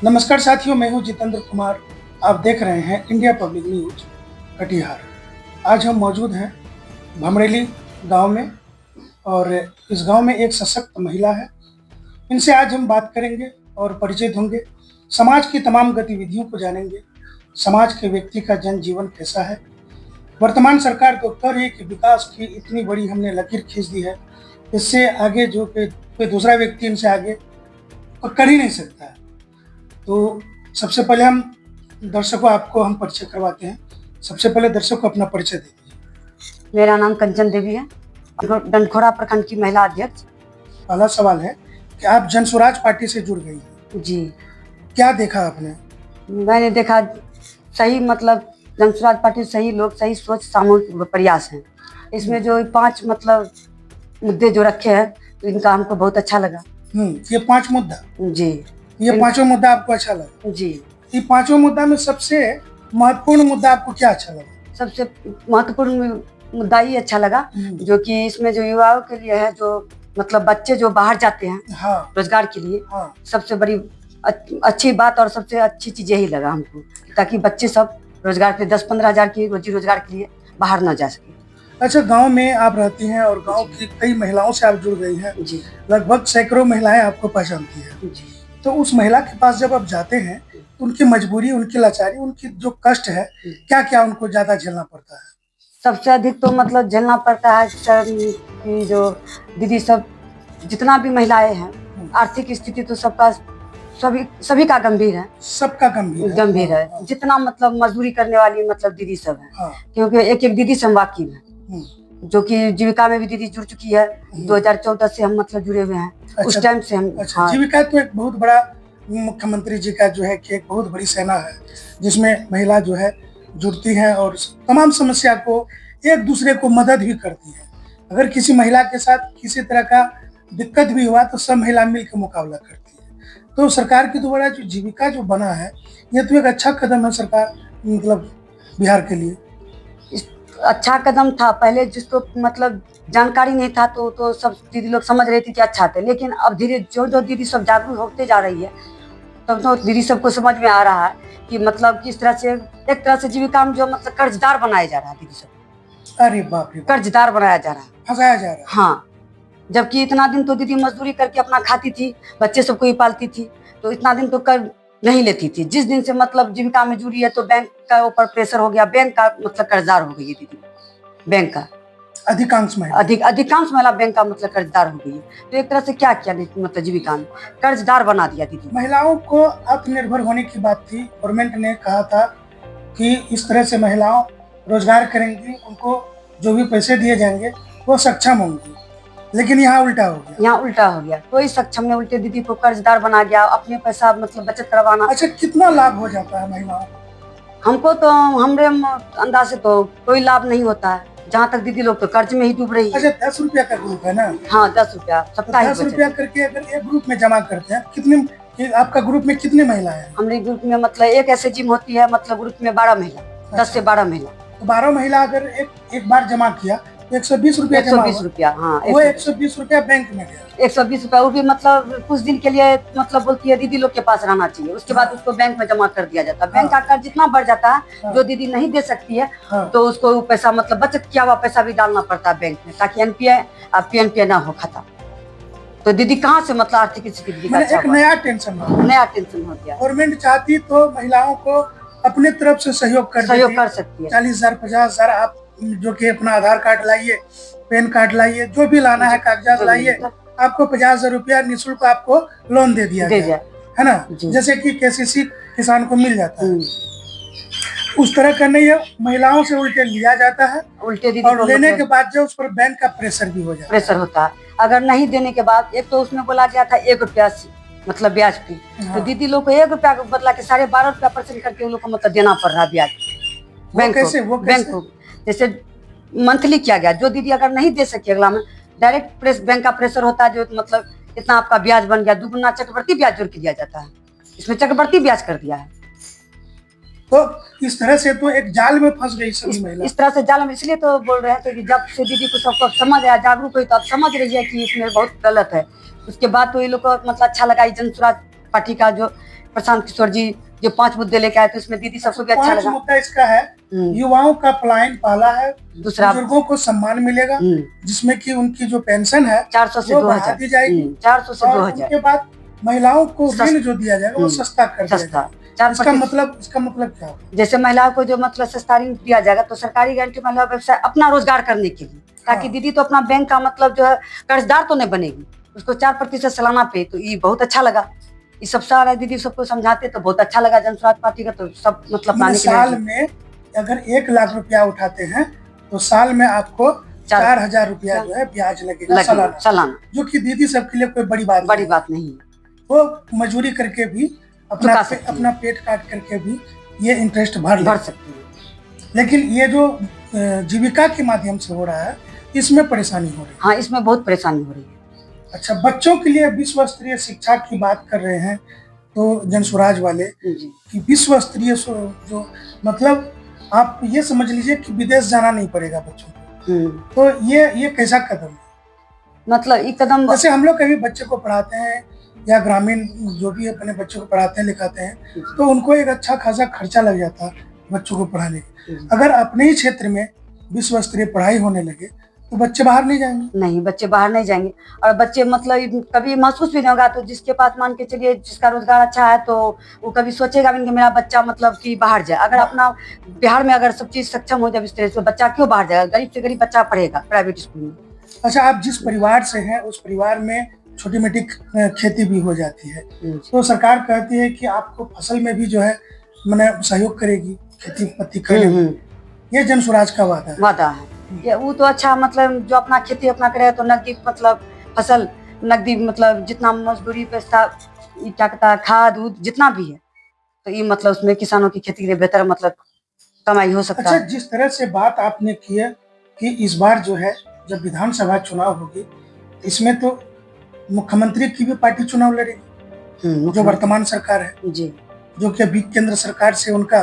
नमस्कार साथियों, मैं हूं जितेंद्र कुमार। आप देख रहे हैं इंडिया पब्लिक न्यूज कटिहार। आज हम मौजूद हैं भमरेली गांव में और इस गांव में एक सशक्त महिला है। इनसे आज हम बात करेंगे और परिचित होंगे, समाज की तमाम गतिविधियों को जानेंगे, समाज के व्यक्ति का जनजीवन कैसा है। वर्तमान सरकार तो कर रही है कि विकास की इतनी बड़ी हमने लकीर खींच दी है, इससे आगे जो कोई दूसरा व्यक्ति इनसे आगे कर ही नहीं सकता है। तो सबसे पहले हम दर्शकों आपको हम परिचय करवाते हैं। सबसे पहले दर्शक को अपना परिचय दे दीजिए। मेरा नाम कंचन देवी है, डंडखोरा प्रखंड की महिला अध्यक्ष। पहला सवाल है कि आप जनस्वराज पार्टी से जुड़ गई हैं। जी, क्या देखा आपने? मैंने देखा सही जनस्वराज पार्टी सही लोग, सही सोच, सामूहिक प्रयास है। इसमें जो 5 मुद्दे जो रखे हैं तो इनका हमको बहुत अच्छा लगा। ये 5 मुद्दा, जी, ये पांचों मुद्दा आपको अच्छा लगा? जी, ये पांचों मुद्दा में सबसे महत्वपूर्ण मुद्दा आपको क्या अच्छा लगा? सबसे महत्वपूर्ण मुद्दा ये अच्छा लगा जो कि इसमें जो युवाओं के लिए है, जो बच्चे जो बाहर जाते हैं रोजगार के लिए, सबसे बड़ी अच्छी बात और सबसे अच्छी चीज यही लगा हमको, ताकि बच्चे सब रोजगार के 10-15 हजार की रोजी रोजगार के लिए बाहर न जा सके। अच्छा, गांव में आप रहती हैं और गांव की कई महिलाओं से आप जुड़ गई हैं। जी, लगभग सैकड़ों महिलाएं आपको पहचानती हैं। जी, तो उस महिला के पास जब आप जाते हैं तो उनकी मजबूरी, उनकी लाचारी, उनकी जो कष्ट है, क्या क्या उनको ज्यादा झेलना पड़ता है? सबसे अधिक तो झेलना पड़ता है सर कि जो दीदी सब जितना भी महिलाएं हैं, आर्थिक स्थिति तो सबका सभी का गंभीर है। सबका गंभीर है। जितना मजदूरी करने वाली दीदी सब है। क्योंकि एक एक दीदी से हम वाकिफ है, जो कि जीविका में भी दीदी जुड़ चुकी है। 2014 से हम जुड़े हुए हैं। अच्छा, उस टाइम से हम जीविका तो एक बहुत बड़ा, मुख्यमंत्री जी का जो है कि एक बहुत बड़ी सेना है जिसमें महिला जो है जुड़ती हैं और तमाम समस्या को एक दूसरे को मदद भी करती है। अगर किसी महिला के साथ किसी तरह का दिक्कत भी हुआ तो सब महिला मिलकर मुकाबला करती है। तो सरकार की द्वारा जो जीविका जो बना है, ये तो एक अच्छा कदम है सरकार बिहार के लिए। अच्छा कदम था। पहले जिसको जानकारी नहीं था तो सब दीदी लोग समझ रही थी कि अच्छा था, लेकिन अब धीरे जो दीदी सब जागरूक होते जा रही है, तब तो दीदी सबको समझ में आ रहा है कि किस तरह से एक तरह से जीविका में जो कर्जदार बनाया जा रहा है दीदी सब। अरे बाप रे, कर्जदार बनाया जा रहा है, फंसाया जा रहा है। हाँ, जबकि इतना दिन तो दीदी मजदूरी करके अपना खाती थी, बच्चे सबको ही पालती थी, तो इतना दिन तो कर नहीं लेती थी। जिस दिन से जीविका में जुड़ी है तो बैंक का ऊपर प्रेशर हो गया, बैंक का कर्जदार हो गई है दीदी। बैंक का अधिकांश महिला बैंक का कर्जदार हो गई है। तो एक तरह से क्या किया जीविका में कर्जदार बना दिया दीदी। महिलाओं को आत्मनिर्भर होने की बात थी। गवर्नमेंट ने कहा था कि इस तरह से महिलाओं रोजगार करेंगी, उनको जो भी पैसे दिए जाएंगे वो सक्षम होंगी, लेकिन यहाँ उल्टा हो गया। कोई सक्षम ने उल्टे दीदी को कर्जदार बना गया, अपने पैसा बचत करवाना। अच्छा, कितना लाभ हो जाता है महिलाओं को? हमको तो हमरे अंदाज से तो कोई लाभ नहीं होता है। जहाँ तक दीदी लोग तो कर्ज में ही डूब रही है। अच्छा, 10 रुपया का ग्रुप है ना? हाँ, 10 रुपया साप्ताहिक। 10 रुपया करके अगर एक ग्रुप में जमा करते हैं, कितने आपका ग्रुप में कितने महिला है? हमारे ग्रुप में एक ऐसे जिम होती है, ग्रुप में 12 महिला। 10 से 12 महिला। तो 12 महिला अगर एक बार जमा किया 120 रुपया, 120 रुपया। हाँ, वो 120 रुपया बैंक में गया। 120 रुपया, वो भी कुछ दिन के लिए बोलती है दीदी लोग के पास रहना चाहिए, उसके बाद उसको बैंक में जमा कर दिया जाता है। बैंक का कर्ज जितना बढ़ जाता है, जो दीदी नहीं दे सकती है, तो उसको वो पैसा बचत किया हुआ पैसा भी डालना पड़ता है बैंक में, ताकि एनपीआई और पीएनपीआई ना हो खाता। तो दीदी कहाँ से आर्थिक स्थिति एक नया टेंशन हो गया। गवर्नमेंट चाहती तो महिलाओं को अपने तरफ से सहयोग कर सकती है। 40,000 50,000 आप जो कि अपना आधार कार्ड लाइए, पैन कार्ड लाइए, जो भी लाना है कागजात लाइए, आपको 50,000 रुपया निःशुल्क आपको लोन दे दिया गया है ना, जैसे कि केसीसी किसान को मिल जाता है। उस तरह का नहीं है, महिलाओं से उल्टे लिया जाता है, और लेने के बाद जो उस पर बैंक का प्रेशर भी हो जाता है। प्रेशर होता है। अगर नहीं देने के बाद, एक तो उसमें बोला गया था 1 रुपया ब्याज पे, तो दीदी लोग को 1 रुपया को बदला के 12.5 रुपया % करके उन लोग को देना पड़ रहा ब्याज बैंक को। जैसे मंथली किया गया, जो दीदी अगर नहीं दे सके अगला में, डायरेक्ट बैंक का प्रेशर होता है, जो इतना आपका ब्याज बन गया, दुगुना चक्रवर्ती ब्याज जोड़ के दिया जाता है। इसमें चक्रवर्ती ब्याज कर दिया है। तो इस तरह से तो एक जाल में फंस गई सभी महिला। इस तरह से जाल में इसलिए तो बोल रहे हैं कि जब से दीदी को सबको समझ आया, जागरूक हुई, तो अब समझ रही है कि इसमें बहुत गलत है। उसके बाद तो ये लोग को अच्छा लगा जनस्वराज पार्टी का जो प्रशांत किशोर जी जो 5 मुद्दे लेके आए थे उसमें दीदी सबको भी अच्छा 5 लगा। मुद्दा इसका है, युवाओं का पलायन पहला है, दूसरा बुजुर्गों को सम्मान मिलेगा, जिसमें कि उनकी जो पेंशन है 400 से वो 2000 बढ़ा दी जाएगी, 400 से और 2000 उसके बाद महिलाओं को ऋण जो दिया जाएगा वो सस्ता कर दिया सस्ता जाएगा। इसका मतलब क्या होगा? जैसे महिलाओं को जो मतलब सस्ता ऋण दिया जाएगा तो सरकारी गारंटी महिला व्यवसाय अपना रोजगार करने के लिए, ताकि हाँ। दीदी तो अपना बैंक का मतलब जो है कर्जदार तो नहीं बनेगी, उसको 4% सालाना पे, तो ये बहुत अच्छा लगा। ये सब सारा दीदी सबको समझाते तो बहुत अच्छा लगा। जनस्वराज पार्टी का तो सब मतलब मैंने साल में अगर 1 लाख रुपया उठाते हैं तो साल में आपको 4000 रुपया जो है ब्याज लगेगा सालाना, जो कि दीदी सबके लिए कोई बड़ी बात नहीं है। वो मजदूरी करके भी अपना पेट काट करके भी ये इंटरेस्ट भर सकती है। लेकिन ये जो जीविका के माध्यम से हो रहा है इसमें परेशानी हो रही है। हाँ, इसमें बहुत परेशानी हो रही है। अच्छा, बच्चों के लिए विश्व स्तरीय शिक्षा की बात कर रहे हैं तो जनस्वराज वाले कि विश्व स्तरीय जो मतलब आप ये समझ लीजिए कि विदेश जाना नहीं पड़ेगा बच्चों को, तो ये कैसा कदम है? मतलब ये कदम जैसे हम लोग कभी बच्चे को पढ़ाते हैं या ग्रामीण जो भी अपने बच्चों को पढ़ाते हैं लिखाते हैं तो उनको एक अच्छा खासा खर्चा लग जाता है बच्चों को पढ़ाने के। अगर अपने ही क्षेत्र में विश्व स्तरीय पढ़ाई होने लगे तो बच्चे बाहर नहीं जाएंगे। नहीं, बच्चे बाहर नहीं जाएंगे, और बच्चे मतलब कभी महसूस भी नहीं होगा। तो जिसके पास मान के चलिए जिसका रोजगार अच्छा है तो वो कभी सोचेगा भी कि मेरा बच्चा मतलब कि बाहर जाए। अगर अपना बिहार में अगर सब चीज सक्षम हो जाए इस तरह से, बच्चा क्यों बाहर जाएगा? गरीब से गरीब बच्चा पढ़ेगा प्राइवेट स्कूल में। अच्छा, आप जिस परिवार से हैं उस परिवार में छोटी मोटी खेती भी हो जाती है तो सरकार कहती है कि आपको फसल में भी जो है मैंने सहयोग करेगी खेती पत्ती करने में। ये जनस्वराज का वादा है। ये वो तो अच्छा मतलब जो अपना खेती अपना करे तो नकदी मतलब फसल नकदी मतलब जितना मजदूरी पैसा क्या कहता है खाद उद जितना भी है तो ये मतलब उसमें किसानों की खेती के लिए बेहतर मतलब कमाई हो सकता है। अच्छा, जिस तरह से बात आपने की है कि इस बार जो है जब विधानसभा चुनाव होगी इसमें तो मुख्यमंत्री की भी पार्टी चुनाव लड़ेगी, जो वर्तमान सरकार है जी, जो कि अभी केंद्र सरकार से उनका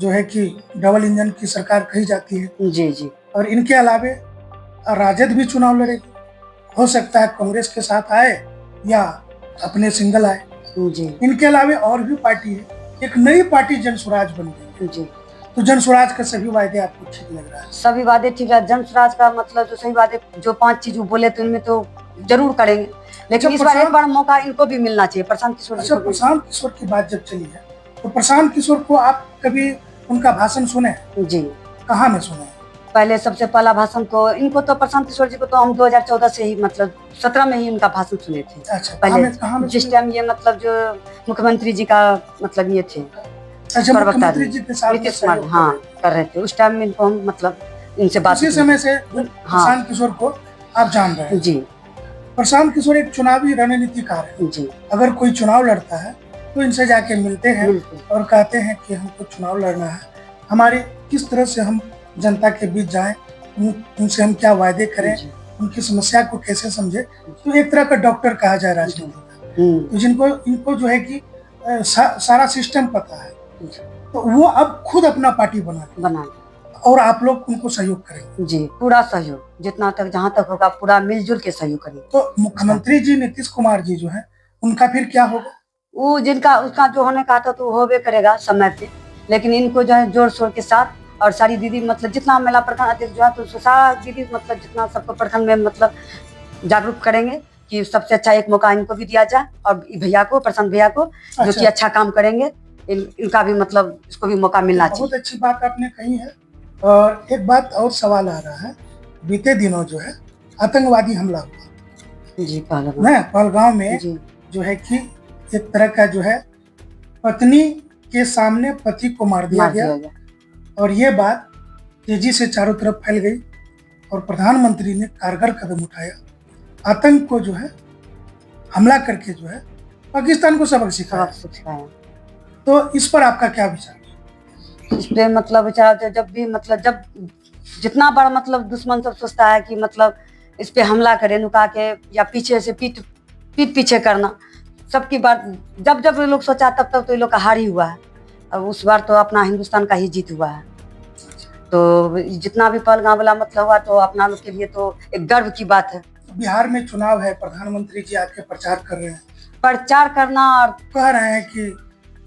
जो है कि डबल इंजन की सरकार कही जाती है जी। और इनके अलावे राजद भी चुनाव लड़ेगी। हो सकता है कांग्रेस के साथ आए या अपने सिंगल आए जी। इनके अलावे और भी पार्टी है, एक नई पार्टी जनस्वराज बन गई जी। तो जनस्वराज का सभी वादे आपको ठीक लग रहा है? सभी वादे ठीक है। जनस्वराज का मतलब जो सही वादे जो 5 चीज बोले तो उनमें तो जरूर करेंगे, लेकिन इस बार एक बार मौका इनको भी मिलना चाहिए प्रशांत किशोर। अच्छा, प्रशांत किशोर की बात जब चली है तो प्रशांत किशोर को आप कभी उनका भाषण सुने? जी। कहाँ में सुने? पहले सबसे पहला भाषण तो इनको तो प्रशांत किशोर जी को तो हम 2014 से ही मतलब 17 में ही उनका भाषण सुने थे। अच्छा, पहले जिस टाइम ये मतलब जो मुख्यमंत्री जी का मतलब ये थे मुख्यमंत्री जी के साथ नीतीश कुमार कर रहे थे, उस टाइम में इनको हम मतलब इनसे बात उसी समय से प्रशांत किशोर को आप जान रहे हैं? जी। प्रशांत किशोर एक चुनावी रणनीतिकार है जी। अगर कोई चुनाव लड़ता है तो इनसे जाके मिलते हैं और कहते हैं कि हमको चुनाव लड़ना है, हमारे किस तरह से हम जनता के बीच जाएं, उनसे हम क्या वायदे करें, उनकी समस्या को कैसे समझे। तो एक तरह का डॉक्टर कहा जाए राजनीति तो जिनको इनको जो है कि सारा सिस्टम पता है तो वो अब खुद अपना पार्टी बना और आप लोग उनको सहयोग करेंगे? जी, पूरा सहयोग जितना तक जहाँ तक होगा पूरा मिलजुल के सहयोग करेंगे। तो मुख्यमंत्री जी नीतीश कुमार जी जो है उनका फिर क्या होगा? वो जिनका उसका जो होने का था तो होवे करेगा समय पे, लेकिन इनको जो है जोर शोर के साथ और सारी दीदी मतलब जितना महिला प्रखंड अध्यक्ष जो है तो सारा दीदी मतलब जितना सबको प्रखंड में मतलब जागरूक करेंगे कि सबसे अच्छा एक मौका इनको भी दिया जाए और भैया को प्रशांत भैया को जो कि अच्छा काम करेंगे इनका भी मतलब इसको भी मौका मिलना चाहिए। बहुत अच्छी बात आपने कही है। और एक बात और सवाल आ रहा है, बीते दिनों जो है आतंकवादी हमला हुआ जी पहलगांव में जो है कि एक तरह का जो है पत्नी के सामने पति को मार दिया गया और ये बात तेजी से चारों तरफ फैल गई और प्रधानमंत्री ने कारगर कदम उठाया, आतंक को जो है हमला करके जो है पाकिस्तान को सबक सिखाया। तो इस पर आपका क्या विचार? इस पे मतलब विचार जब भी मतलब जब जितना बड़ा मतलब दुश्मन सब सोचता है कि मतलब इस पे हमला करे नुका के या पीछे से पीठ पीछे करना, सबकी बात जब जब लोग सोचा तब तो ये लोग का हार ही हुआ है। अब उस बार तो अपना हिंदुस्तान का ही जीत हुआ है। तो जितना भी पहलगांव वाला मतलब हुआ तो अपना लोग के लिए तो एक गर्व की बात है। बिहार में चुनाव है, प्रधानमंत्री जी आके प्रचार कर रहे हैं, प्रचार करना और कह रहे हैं कि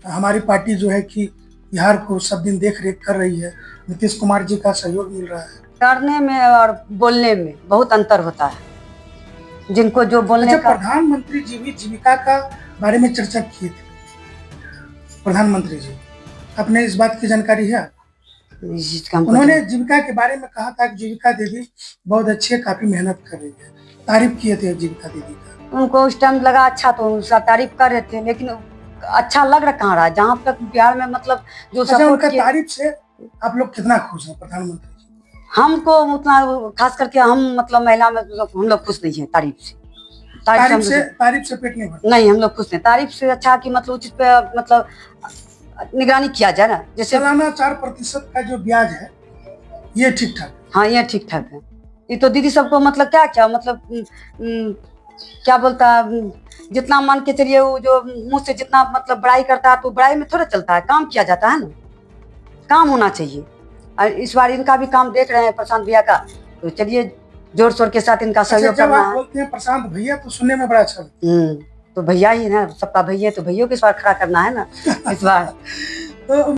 हमारी पार्टी जो है कि बिहार को सब दिन देख रेख कर रही है, नीतीश कुमार जी का सहयोग मिल रहा है। करने में और बोलने में बहुत अंतर होता है। जिनको जो बोलने अच्छा, का प्रधानमंत्री जी भी जीविका का बारे में चर्चा किए थे। प्रधानमंत्री जी, आपने इस बात की जानकारी है? इस चीज का हमको उन्होंने जीविका के बारे में कहा था कि जीविका दीदी बहुत अच्छी है, काफी मेहनत कर रही है, तारीफ किए थे जीविका दीदी का। उनको उस टाइम लगा अच्छा, तो उसका तारीफ कर रहे थे, लेकिन अच्छा लग रहा कहाँ रहा। जहाँ तक बिहार में मतलब जो अच्छा, सपोर्ट उनका किए, तारीफ से आप लोग कितना खुश हैं प्रधानमंत्री जी? हमको उतना, खास करके हम मतलब महिला में हम लोग खुश नहीं है तारीफ से। तारीफ से पेट नहीं भरता। नहीं, हम लोग खुश नहीं। तारीफ से अच्छा कि मतलब उचित पे मतलब निगरानी किया जाए ना, जैसे सालाना 4% का जो ब्याज है, ये ठीक ठाक। हाँ, ये ठीक ठाक है। ये तो दीदी सबको मतलब क्या क्या मतलब क्या बोलता, जितना मान के चलिए, वो जो मुंह से जितना मतलब बड़ाई करता है, तो बड़ाई में थोड़ा चलता है, काम किया जाता है ना, काम होना चाहिए। और इस बार इनका भी काम देख रहे हैं प्रशांत भैया का, तो चलिए जोर शोर के साथ इनका अच्छा, सहयोग जब करना आप है। बोलते हैं प्रशांत भैया तो सुनने में बड़ा अच्छा लगता तो भैया ही ना, सबका भैया, तो भैया के इस बार खड़ा करना है ना इस बार। है। तो